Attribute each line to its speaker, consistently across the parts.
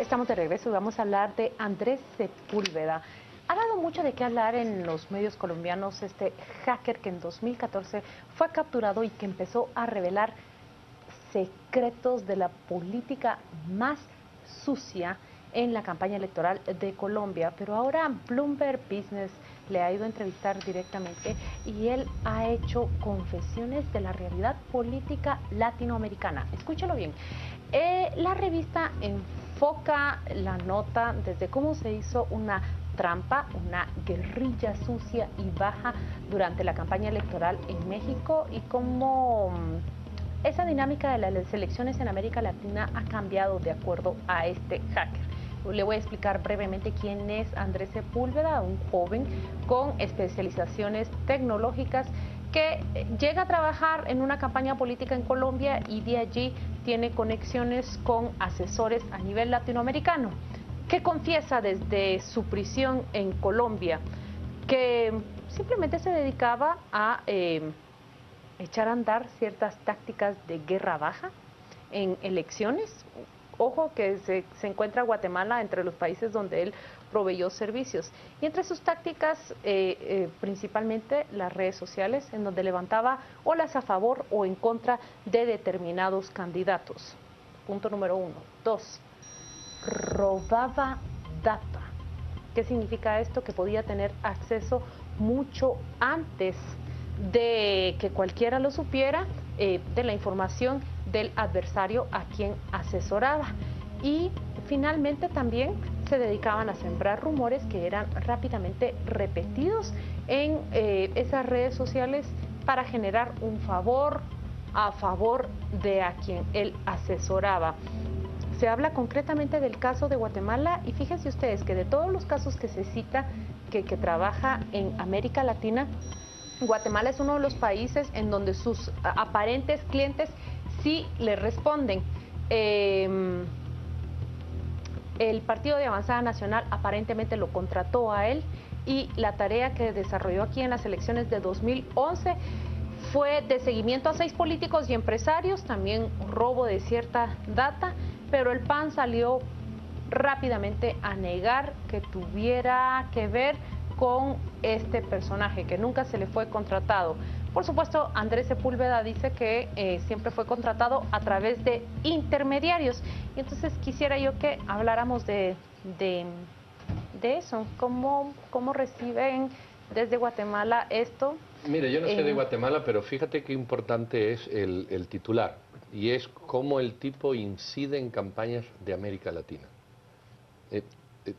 Speaker 1: Estamos de regreso y vamos a hablar de Andrés Sepúlveda. Ha dado mucho de qué hablar en los medios colombianos este hacker que en 2014 fue capturado y que empezó a revelar secretos de la política más sucia en la campaña electoral de Colombia. Pero ahora Bloomberg Business le ha ido a entrevistar directamente y él ha hecho confesiones de la realidad política latinoamericana. Escúchalo bien. La revista enfoca la nota desde cómo se hizo una trampa, una guerrilla sucia y baja durante la campaña electoral en México y cómo esa dinámica de las elecciones en América Latina ha cambiado de acuerdo a este hacker. Le voy a explicar brevemente quién es Andrés Sepúlveda, un joven con especializaciones tecnológicas que llega a trabajar en una campaña política en Colombia y de allí tiene conexiones con asesores a nivel latinoamericano, que confiesa desde su prisión en Colombia que simplemente se dedicaba a echar a andar ciertas tácticas de guerra baja en elecciones. Ojo que se encuentra Guatemala entre los países donde él proveyó servicios. Y entre sus tácticas, principalmente las redes sociales, en donde levantaba olas a favor o en contra de determinados candidatos. Punto número 1. 2. Robaba data. ¿Qué significa esto? Que podía tener acceso mucho antes de que cualquiera lo supiera, de la información del adversario a quien asesoraba. Y finalmente también se dedicaban a sembrar rumores que eran rápidamente repetidos en esas redes sociales para generar un favor a favor de a quien él asesoraba. Se habla concretamente del caso de Guatemala y fíjense ustedes que de todos los casos que se cita que trabaja en América Latina, Guatemala es uno de los países en donde sus aparentes clientes sí le responden. El Partido de Avanzada Nacional aparentemente lo contrató a él y la tarea que desarrolló aquí en las elecciones de 2011 fue de seguimiento a 6 políticos y empresarios, también robo de cierta data, pero el PAN salió rápidamente a negar que tuviera que ver con este personaje, que nunca se le fue contratado. Por supuesto, Andrés Sepúlveda dice que siempre fue contratado a través de intermediarios. Y entonces quisiera yo que habláramos de eso. ¿Cómo reciben desde Guatemala esto?
Speaker 2: Mire, yo no sé de Guatemala, pero fíjate qué importante es el titular. Y es cómo el tipo incide en campañas de América Latina.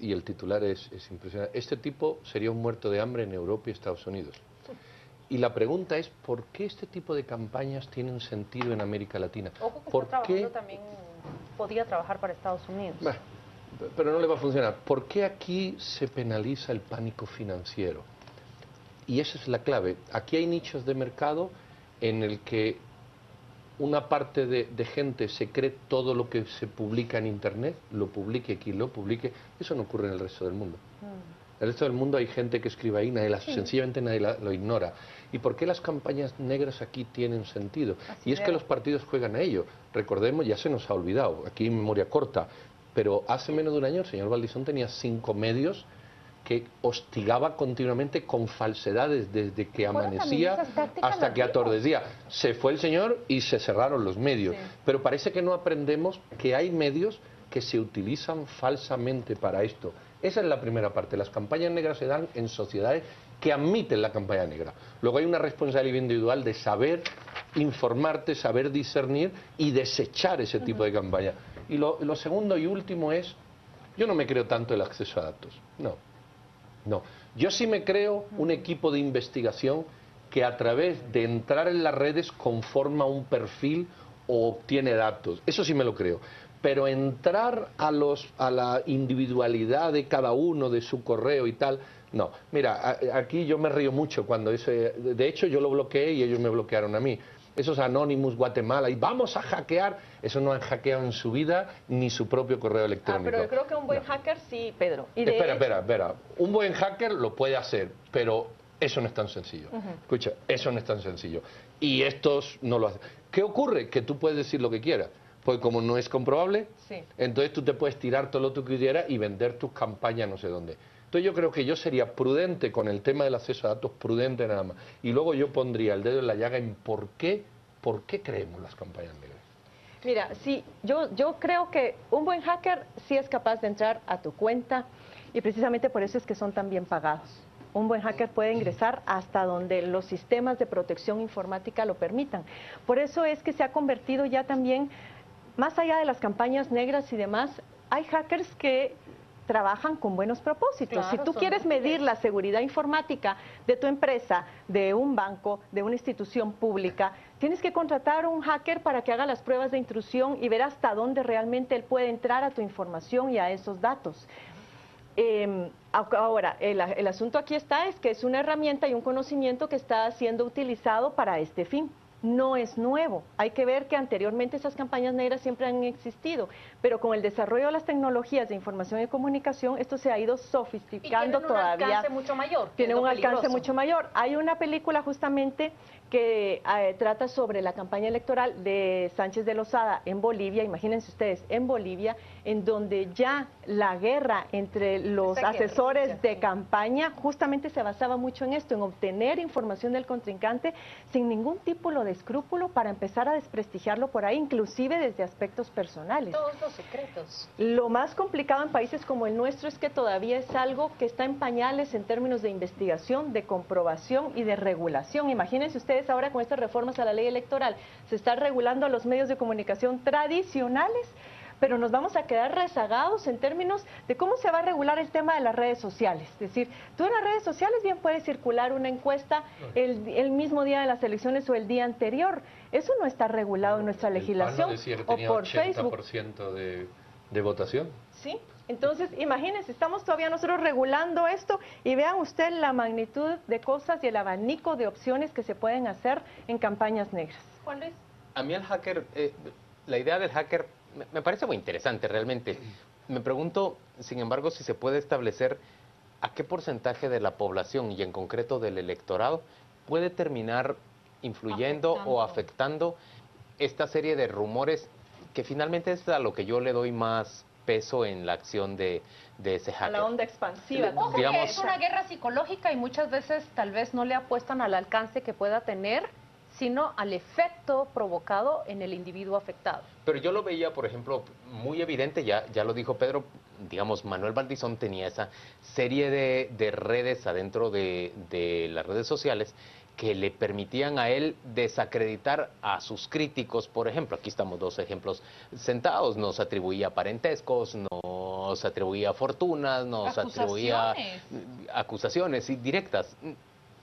Speaker 2: Y el titular es impresionante. Este tipo sería un muerto de hambre en Europa y Estados Unidos. Y la pregunta es, ¿por qué este tipo de campañas tienen sentido en América Latina?
Speaker 1: Ojo que
Speaker 2: ¿Por
Speaker 1: está trabajando
Speaker 2: qué?
Speaker 1: también, podía trabajar para Estados Unidos.
Speaker 2: Bueno, pero no le va a funcionar. ¿Por qué aquí se penaliza el pánico financiero? Y esa es la clave. Aquí hay nichos de mercado en el que una parte de gente se cree todo lo que se publica en Internet, lo publique quien lo publique. Eso no ocurre en el resto del mundo. En el resto del mundo hay gente que escribe ahí, sencillamente nadie lo ignora. ¿Y por qué las campañas negras aquí tienen sentido? Y es que los partidos juegan a ello. Recordemos, ya se nos ha olvidado, aquí en memoria corta, pero hace menos de un año el señor Valdizón tenía 5 medios que hostigaba continuamente con falsedades desde que amanecía hasta que atardecía. Se fue el señor y se cerraron los medios. Sí. Pero parece que no aprendemos que hay medios que se utilizan falsamente para esto. Esa es la primera parte. Las campañas negras se dan en sociedades que admiten la campaña negra. Luego hay una responsabilidad individual de saber informarte, saber discernir y desechar ese tipo de campaña. Y lo segundo y último es, yo no me creo tanto el acceso a datos. No, yo sí me creo un equipo de investigación que a través de entrar en las redes conforma un perfil o obtiene datos. Eso sí me lo creo. Pero entrar a la individualidad de cada uno, de su correo y tal, no. Mira, aquí yo me río mucho cuando de hecho yo lo bloqueé y ellos me bloquearon a mí. Esos Anonymous Guatemala y vamos a hackear, eso no han hackeado en su vida ni su propio correo electrónico.
Speaker 1: Pero yo creo que un buen hacker sí, Pedro.
Speaker 2: Y espera. Un buen hacker lo puede hacer, pero eso no es tan sencillo. Escucha, eso no es tan sencillo. Y estos no lo hacen. ¿Qué ocurre? Que tú puedes decir lo que quieras, Porque como no es comprobable,
Speaker 1: Sí.
Speaker 2: entonces tú te puedes tirar todo lo que tú quisieras y vender tus campañas no sé dónde. Entonces yo creo que yo sería prudente con el tema del acceso a datos, prudente nada más. Y luego yo pondría el dedo en la llaga en por qué creemos las campañas negras.
Speaker 3: Mira, sí, yo creo que un buen hacker sí es capaz de entrar a tu cuenta y precisamente por eso es que son tan bien pagados. Un buen hacker puede ingresar hasta donde los sistemas de protección informática lo permitan. Por eso es que se ha convertido ya también, más allá de las campañas negras y demás, hay hackers que trabajan con buenos propósitos.
Speaker 1: Claro,
Speaker 3: Si tú
Speaker 1: son
Speaker 3: quieres
Speaker 1: útiles.
Speaker 3: medir la seguridad informática de tu empresa, de un banco, de una institución pública, tienes que contratar un hacker para que haga las pruebas de intrusión y ver hasta dónde realmente él puede entrar a tu información y a esos datos. Ahora, el asunto aquí está es que es una herramienta y un conocimiento que está siendo utilizado para este fin. No es nuevo. Hay que ver que anteriormente esas campañas negras siempre han existido, pero con el desarrollo de las tecnologías de información y comunicación, esto se ha ido sofisticando todavía.
Speaker 1: Tiene un alcance mucho mayor.
Speaker 3: Tiene un alcance mucho mayor. Hay una película justamente que trata sobre la campaña electoral de Sánchez de Lozada en Bolivia, imagínense ustedes, en Bolivia, en donde ya la guerra entre los asesores de campaña justamente se basaba mucho en esto, en obtener información del contrincante sin ningún tipo de escrúpulo para empezar a desprestigiarlo por ahí, inclusive desde aspectos personales.
Speaker 1: Todos los secretos.
Speaker 3: Lo más complicado en países como el nuestro es que todavía es algo que está en pañales en términos de investigación, de comprobación y de regulación. Imagínense ustedes ahora con estas reformas a la ley electoral, se está regulando a los medios de comunicación tradicionales, pero nos vamos a quedar rezagados en términos de cómo se va a regular el tema de las redes sociales. Es decir, tú en las redes sociales bien puedes circular una encuesta el mismo día de las elecciones o el día anterior. Eso no está regulado en nuestra legislación.
Speaker 2: Decía que
Speaker 3: o
Speaker 2: tenía
Speaker 3: por
Speaker 2: 80% de votación.
Speaker 3: Sí, entonces imagínense, estamos todavía nosotros regulando esto y vean usted la magnitud de cosas y el abanico de opciones que se pueden hacer en campañas negras.
Speaker 1: Juan Luis.
Speaker 4: A mí el hacker, la idea del hacker me parece muy interesante realmente. Me pregunto, sin embargo, si se puede establecer a qué porcentaje de la población y en concreto del electorado puede terminar influyendo o afectando esta serie de rumores que finalmente es a lo que yo le doy más peso en la acción de ese hacker.
Speaker 3: A la onda expansiva.
Speaker 1: Ojo,
Speaker 4: Digamos,
Speaker 1: que es una guerra psicológica y muchas veces tal vez no le apuestan al alcance que pueda tener, sino al efecto provocado en el individuo afectado.
Speaker 4: Pero yo lo veía, por ejemplo, muy evidente, ya lo dijo Pedro, digamos, Manuel Valdizón tenía esa serie de redes adentro de las redes sociales que le permitían a él desacreditar a sus críticos. Por ejemplo, aquí estamos dos ejemplos sentados, nos atribuía parentescos, nos atribuía fortunas, nos atribuía acusaciones directas.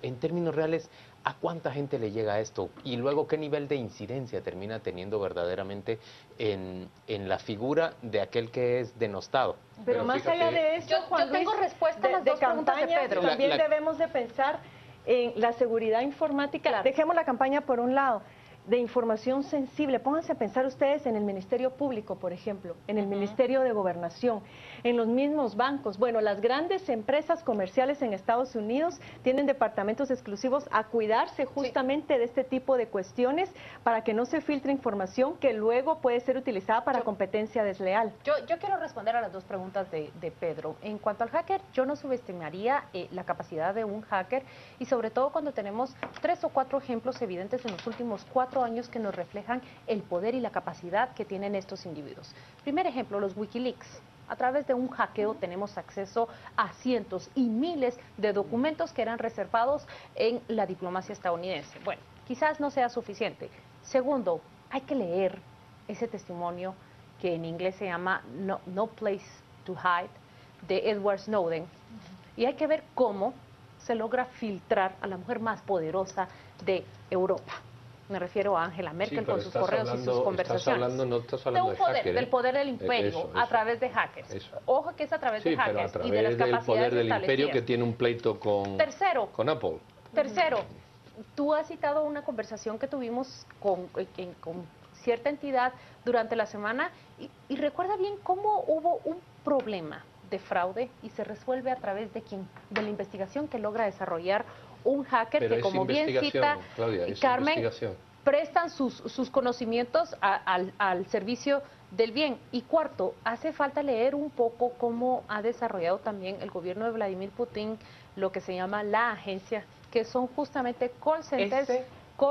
Speaker 4: En términos reales, ¿a cuánta gente le llega esto? Y luego, ¿qué nivel de incidencia termina teniendo verdaderamente en la figura de aquel que es denostado?
Speaker 3: Pero más allá de eso, Juan
Speaker 1: yo tengo
Speaker 3: Luis,
Speaker 1: respuesta a las dos preguntas de Pedro.
Speaker 3: También debemos de pensar en la seguridad informática. Claro. Dejemos la campaña por un lado. De información sensible. Pónganse a pensar ustedes en el Ministerio Público, por ejemplo, en el Ministerio de Gobernación, en los mismos bancos. Bueno, las grandes empresas comerciales en Estados Unidos tienen departamentos exclusivos a cuidarse justamente de este tipo de cuestiones para que no se filtre información que luego puede ser utilizada para competencia desleal.
Speaker 1: Yo quiero responder a las dos preguntas de Pedro. En cuanto al hacker, yo no subestimaría la capacidad de un hacker y sobre todo cuando tenemos 3 o 4 ejemplos evidentes en los últimos 4 años que nos reflejan el poder y la capacidad que tienen estos individuos. Primer ejemplo, los Wikileaks. A través de un hackeo tenemos acceso a cientos y miles de documentos que eran reservados en la diplomacia estadounidense. Bueno, quizás no sea suficiente. Segundo, hay que leer ese testimonio que en inglés se llama No Place to Hide, de Edward Snowden. Y hay que ver cómo se logra filtrar a la mujer más poderosa de Europa. Me refiero a Angela Merkel con sus correos y sus conversaciones.
Speaker 2: No estás hablando
Speaker 1: de un poder,
Speaker 2: hacker,
Speaker 1: del poder del imperio a través de hackers. Ojo que es a través de hackers
Speaker 2: pero a
Speaker 1: y de las
Speaker 2: través del
Speaker 1: capacidades
Speaker 2: poder del imperio
Speaker 1: establecidas.
Speaker 2: que tiene un pleito con Apple.
Speaker 1: Tercero, tú has citado una conversación que tuvimos con cierta entidad durante la semana y recuerda bien cómo hubo un problema de fraude y se resuelve a través de la investigación que logra desarrollar un hacker. Pero que como bien cita
Speaker 2: Claudia,
Speaker 1: Carmen, prestan sus conocimientos al servicio del bien. Y cuarto, hace falta leer un poco cómo ha desarrollado también el gobierno de Vladimir Putin lo que se llama la agencia, que son justamente call centers.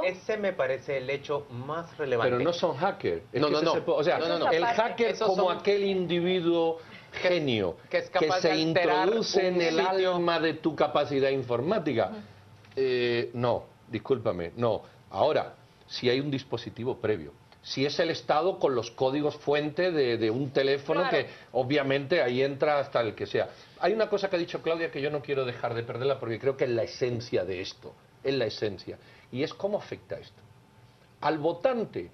Speaker 4: Ese me parece el hecho más relevante.
Speaker 2: Pero no son hackers.
Speaker 4: No.
Speaker 2: O sea, el hacker como aquel individuo genio
Speaker 4: que es
Speaker 2: que
Speaker 4: capaz
Speaker 2: se
Speaker 4: de alterar
Speaker 2: introduce en
Speaker 4: un
Speaker 2: el
Speaker 4: sitio.
Speaker 2: alma de tu capacidad informática. No, discúlpame, no. Ahora, si hay un dispositivo previo, si es el Estado con los códigos fuente de un teléfono,
Speaker 1: Claro.
Speaker 2: que obviamente ahí entra hasta el que sea. Hay una cosa que ha dicho Claudia que yo no quiero dejar de perderla porque creo que es la esencia de esto, es la esencia. Y es cómo afecta esto. Al votante,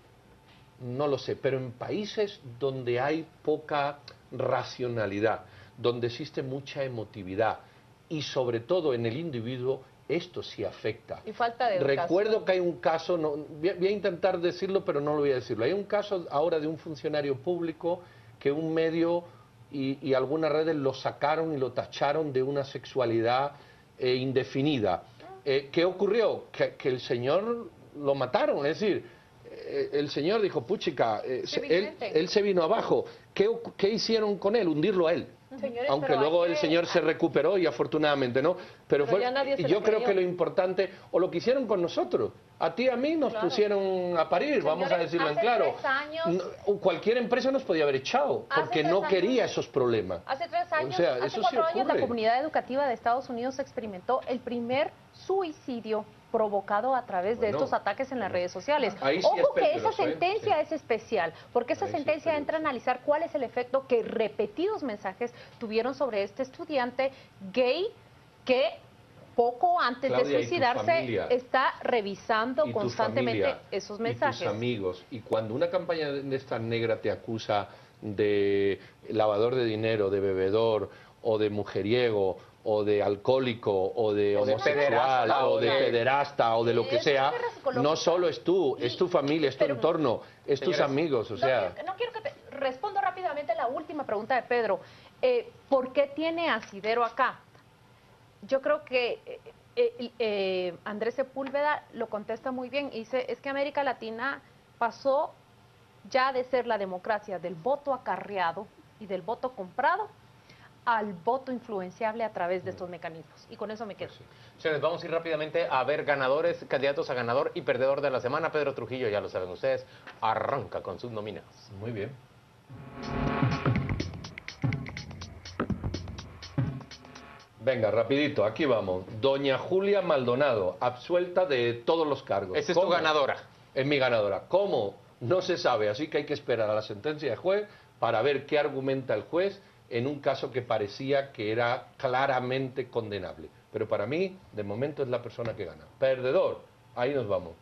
Speaker 2: no lo sé, pero en países donde hay poca racionalidad, donde existe mucha emotividad y sobre todo en el individuo, esto sí afecta.
Speaker 1: Y falta de educación.
Speaker 2: Recuerdo que hay un caso, voy a intentar decirlo, pero no lo voy a decirlo. Hay un caso ahora de un funcionario público que un medio y algunas redes lo sacaron y lo tacharon de una sexualidad indefinida. ¿Qué ocurrió? Que el señor lo mataron, es decir, el señor dijo, puchica, él se vino abajo. ¿Qué hicieron con él? Hundirlo a él.
Speaker 1: Señores,
Speaker 2: Aunque
Speaker 1: pero
Speaker 2: luego
Speaker 1: hay
Speaker 2: el
Speaker 1: que-
Speaker 2: señor se recuperó y afortunadamente, ¿no? Pero
Speaker 3: ya nadie se
Speaker 2: yo
Speaker 3: lo
Speaker 2: creo
Speaker 3: creyó.
Speaker 2: que lo importante, o lo que hicieron con nosotros, a ti y a mí nos
Speaker 1: Claro.
Speaker 2: pusieron a parir, vamos a
Speaker 1: Señores,
Speaker 2: decirlo en
Speaker 1: hace
Speaker 2: claro.
Speaker 1: 3 años
Speaker 2: Cualquier empresa nos podía haber echado,
Speaker 1: Hace
Speaker 2: porque
Speaker 1: 3
Speaker 2: no
Speaker 1: años.
Speaker 2: quería esos problemas.
Speaker 1: Hace 3 años,
Speaker 2: O sea,
Speaker 1: hace
Speaker 2: eso
Speaker 1: 4
Speaker 2: sí
Speaker 1: años, la
Speaker 2: ocurre.
Speaker 1: comunidad educativa de Estados Unidos experimentó el primer suicidio provocado a través de
Speaker 2: Bueno,
Speaker 1: estos ataques en las redes sociales.
Speaker 2: ahí sí es
Speaker 1: Ojo que esa
Speaker 2: peligroso, ¿eh?
Speaker 1: sentencia
Speaker 2: Sí.
Speaker 1: es especial, porque esa
Speaker 2: Ahí sí es
Speaker 1: sentencia entra a
Speaker 2: peligroso.
Speaker 1: analizar cuál es el efecto que repetidos mensajes tuvieron sobre este estudiante gay que poco antes
Speaker 2: Claudia,
Speaker 1: de
Speaker 2: ¿y tu
Speaker 1: suicidarse
Speaker 2: familia?
Speaker 1: está revisando
Speaker 2: Y tu
Speaker 1: constantemente
Speaker 2: familia,
Speaker 1: esos
Speaker 2: y
Speaker 1: mensajes.
Speaker 2: tus amigos. Y cuando una campaña de esta negra te acusa de lavador de dinero, de bebedor, o de mujeriego, o de alcohólico, o de homosexual,
Speaker 4: pederasta,
Speaker 2: o de pederasta, o de lo que
Speaker 1: Es
Speaker 2: sea,
Speaker 1: una guerra psicológica.
Speaker 2: no solo es tú, es tu familia, es tu
Speaker 1: Pero-
Speaker 2: entorno, es tus
Speaker 4: Señores,
Speaker 2: amigos, o sea...
Speaker 1: No quiero que te respondo rápidamente la última pregunta de Pedro. ¿Por qué tiene asidero acá? Yo creo que Andrés Sepúlveda lo contesta muy bien. Y dice, es que América Latina pasó ya de ser la democracia del voto acarreado y del voto comprado al voto influenciable a través de estos mecanismos. Y con eso me quedo.
Speaker 4: Señores, vamos a ir rápidamente a ver ganadores, candidatos a ganador y perdedor de la semana. Pedro Trujillo, ya lo saben ustedes, arranca con sus nominados.
Speaker 2: Muy bien. Venga, rapidito, aquí vamos. Doña Julia Maldonado, absuelta de todos los cargos.
Speaker 4: Esa es tu
Speaker 2: ¿Cómo?
Speaker 4: ganadora.
Speaker 2: Es mi ganadora. ¿Cómo? No se sabe, así que hay que esperar a la sentencia del juez para ver qué argumenta el juez en un caso que parecía que era claramente condenable. Pero para mí, de momento, es la persona que gana. Perdedor, ahí nos vamos.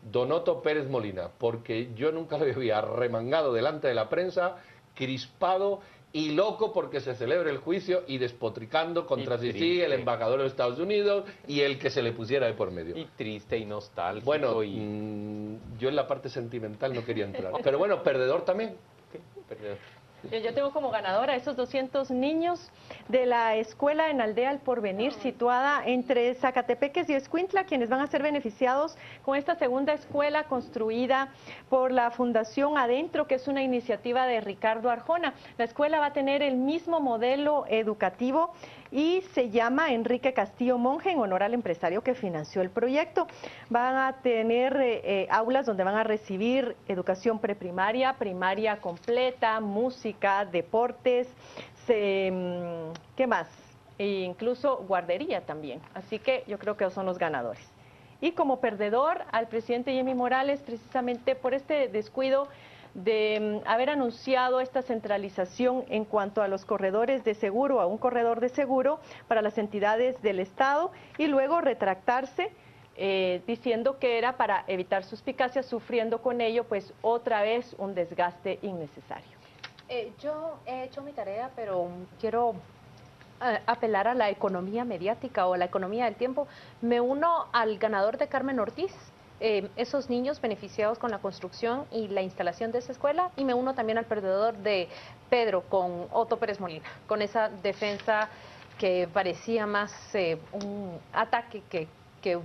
Speaker 2: Donoto Pérez Molina, porque yo nunca lo había arremangado delante de la prensa, crispado y loco porque se celebre el juicio y despotricando contra
Speaker 4: Y
Speaker 2: sí,
Speaker 4: triste.
Speaker 2: el embajador de los Estados Unidos y el que se le pusiera de por medio.
Speaker 4: Y triste y nostálgico.
Speaker 2: Bueno,
Speaker 4: y...
Speaker 2: yo en la parte sentimental no quería entrar. Pero bueno, perdedor también.
Speaker 4: Perdedor.
Speaker 3: Yo tengo como ganadora a esos 200 niños de la escuela en Aldea El Porvenir, situada entre Zacatepeques y Escuintla, quienes van a ser beneficiados con esta segunda escuela construida por la Fundación Adentro, que es una iniciativa de Ricardo Arjona. La escuela va a tener el mismo modelo educativo y se llama Enrique Castillo Monje, en honor al empresario que financió el proyecto. Van a tener aulas donde van a recibir educación preprimaria, primaria completa, música, deportes, ¿qué más? E incluso guardería también. Así que yo creo que son los ganadores. Y como perdedor, al presidente Jimmy Morales, precisamente por este descuido de haber anunciado esta centralización en cuanto a los corredores de seguro, a un corredor de seguro para las entidades del Estado, y luego retractarse diciendo que era para evitar suspicacias, sufriendo con ello pues otra vez un desgaste innecesario.
Speaker 1: Yo he hecho mi tarea, pero quiero apelar a la economía mediática o a la economía del tiempo. Me uno al ganador de Carmen Ortiz, esos niños beneficiados con la construcción y la instalación de esa escuela, y me uno también al perdedor de Pedro con Otto Pérez Molina, con esa defensa que parecía más un ataque que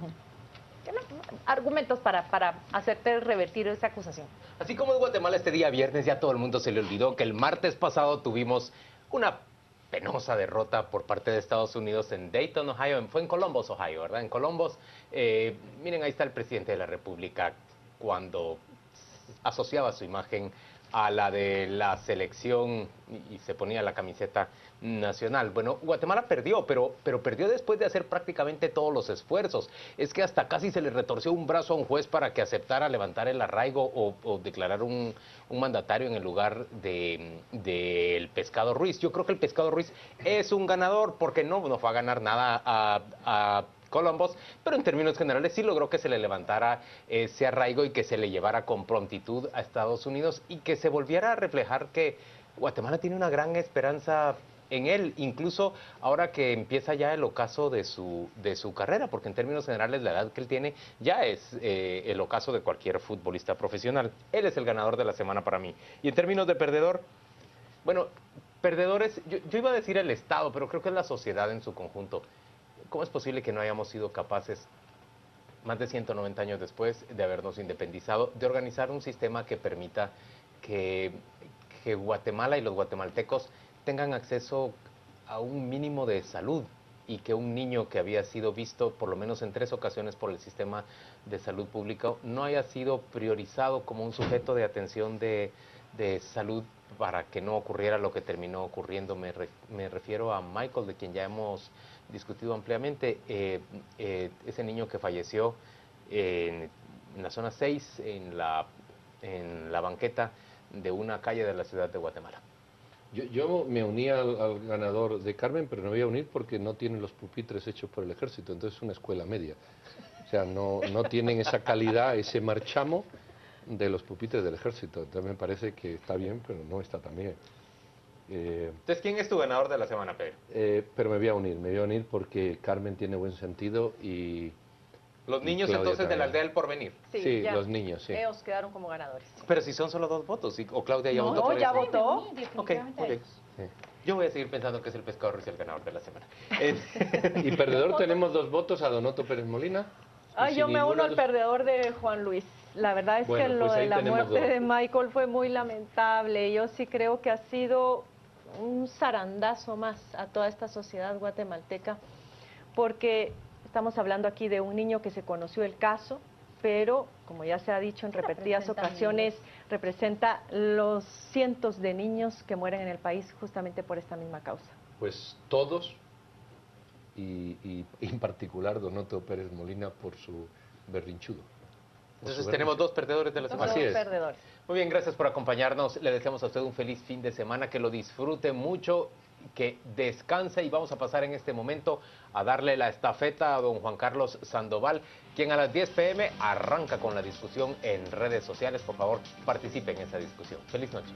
Speaker 1: argumentos para hacerte revertir esa acusación.
Speaker 4: Así como en Guatemala este día viernes ya todo el mundo se le olvidó que el martes pasado tuvimos una penosa derrota por parte de Estados Unidos en Dayton, Ohio. Fue en Columbus, Ohio, ¿verdad? En Columbus, miren, ahí está el presidente de la República cuando asociaba su imagen a la de la selección y se ponía la camiseta nacional. Bueno, Guatemala perdió, pero perdió después de hacer prácticamente todos los esfuerzos. Es que hasta casi se le retorció un brazo a un juez para que aceptara levantar el arraigo o declarar un mandatario en el lugar del Pescado Ruiz. Yo creo que el Pescado Ruiz es un ganador porque no fue a ganar nada a Columbus, pero en términos generales sí logró que se le levantara ese arraigo y que se le llevara con prontitud a Estados Unidos y que se volviera a reflejar que Guatemala tiene una gran esperanza en él, incluso ahora que empieza ya el ocaso de su carrera, porque en términos generales la edad que él tiene ya es el ocaso de cualquier futbolista profesional. Él es el ganador de la semana para mí. Y en términos de perdedor, bueno, perdedores, yo iba a decir el Estado, pero creo que es la sociedad en su conjunto. ¿Cómo es posible que no hayamos sido capaces, más de 190 años después de habernos independizado, de organizar un sistema que permita que Guatemala y los guatemaltecos tengan acceso a un mínimo de salud y que un niño que había sido visto por lo menos en 3 ocasiones por el sistema de salud pública no haya sido priorizado como un sujeto de atención de salud para que no ocurriera lo que terminó ocurriendo? Me refiero a Michael, de quien ya hemos discutido ampliamente, ese niño que falleció en la zona 6, en la banqueta de una calle de la ciudad de Guatemala.
Speaker 2: Yo me uní al ganador de Carmen, pero no voy a unir porque no tienen los pupitres hechos por el ejército, entonces es una escuela media. O sea, no tienen esa calidad, ese marchamo de los pupitres del ejército. Entonces me parece que está bien, pero no está tan bien.
Speaker 4: Entonces, ¿quién es tu ganador de la semana, Pedro?
Speaker 2: Pero me voy a unir porque Carmen tiene buen sentido y...
Speaker 4: Los niños entonces también. De la aldea del Porvenir.
Speaker 2: Sí, los niños, sí.
Speaker 3: Ellos quedaron como ganadores.
Speaker 4: Pero si son solo 2 votos, ¿o Claudia ya votó?
Speaker 3: No, ya votó.
Speaker 4: Ok, muy bien. Sí. Yo voy a seguir pensando que es el Pescado Ruiz el ganador de la semana.
Speaker 2: Y perdedor tenemos 2 votos a Donoto Pérez Molina.
Speaker 3: Yo me uno al perdedor de Juan Luis. La verdad es que lo de la muerte de Michael fue muy lamentable. Yo sí creo que ha sido un zarandazo más a toda esta sociedad guatemalteca, porque estamos hablando aquí de un niño que se conoció el caso, pero como ya se ha dicho en repetidas ocasiones, representa los cientos de niños que mueren en el país justamente por esta misma causa.
Speaker 2: Pues todos, y en particular Donoto Pérez Molina por su berrinchudo.
Speaker 4: Entonces tenemos 2 perdedores de la semana.
Speaker 2: Así es.
Speaker 3: Perdedores.
Speaker 4: Muy bien, gracias por acompañarnos. Le deseamos a usted un feliz fin de semana, que lo disfrute mucho, que descanse, y vamos a pasar en este momento a darle la estafeta a don Juan Carlos Sandoval, quien a las 10 p.m. arranca con la discusión en redes sociales. Por favor, participe en esa discusión. Feliz noche.